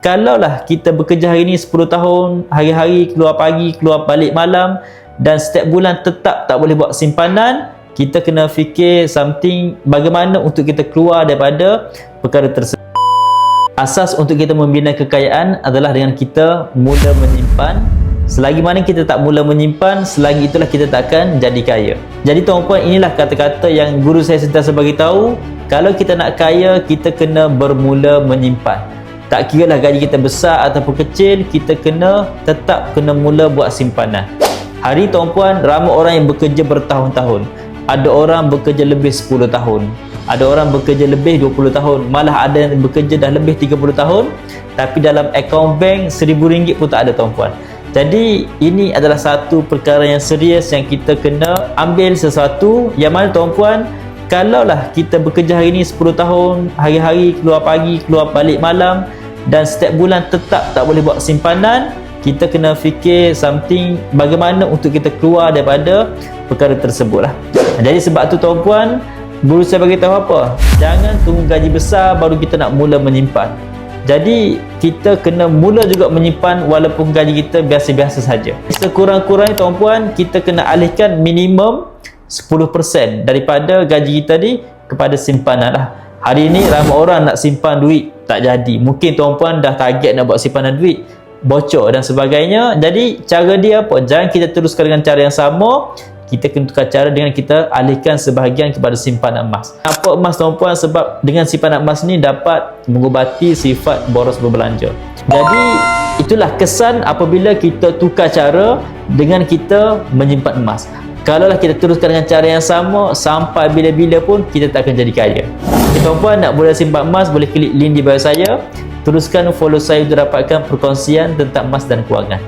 Kalaulah kita bekerja hari ni 10 tahun, hari-hari keluar pagi, keluar balik malam dan setiap bulan tetap tak boleh buat simpanan, kita kena fikir something bagaimana untuk kita keluar daripada perkara tersebut. Asas untuk kita membina kekayaan adalah dengan kita mula menyimpan. Selagi mana kita tak mula menyimpan, selagi itulah kita tak akan jadi kaya. Jadi tuan-puan, inilah kata-kata yang guru saya sentiasa bagi tahu. Kalau kita nak kaya, kita kena bermula menyimpan. Tak kira lah gaji kita besar ataupun kecil, kita tetap kena mula buat simpanan. Hari ni tuan-puan, ramai orang yang bekerja bertahun-tahun. Ada orang bekerja lebih 10 tahun. Ada orang bekerja lebih 20 tahun. Malah ada yang bekerja dah lebih 30 tahun. Tapi dalam akaun bank RM1,000 pun tak ada tuan-puan. Jadi ini adalah satu perkara yang serius yang kita kena ambil sesuatu yang mana tuan-puan, kalaulah kita bekerja hari ni 10 tahun, hari-hari keluar pagi, keluar balik malam dan setiap bulan tetap tak boleh buat simpanan, kita kena fikir something bagaimana untuk kita keluar daripada perkara tersebut lah. Jadi sebab tu tuan-puan, guru saya bagi tahu apa? Jangan tunggu gaji besar baru kita nak mula menyimpan. Jadi kita kena mula juga menyimpan walaupun gaji kita biasa-biasa saja. Sekurang-kurangnya tuan-puan, kita kena alihkan minimum 10% daripada gaji kita ni kepada simpanan lah. Hari ni ramai orang nak simpan duit tak jadi. Mungkin tuan-puan dah target nak buat simpanan duit, bocor dan sebagainya. Jadi cara dia apa? Jangan kita teruskan dengan cara yang sama. Kita kena tukar cara dengan kita alihkan sebahagian kepada simpanan emas. Apa emas tuan-puan? Sebab dengan simpanan emas ni dapat mengubati sifat boros berbelanja. Jadi itulah kesan apabila kita tukar cara dengan kita menyimpan emas. Kalaulah kita teruskan dengan cara yang sama, sampai bila-bila pun kita tak akan jadi kaya. Tuan-puan nak mula simpan emas, boleh klik link di bio saya. Teruskan follow saya untuk dapatkan perkongsian tentang emas dan kewangan.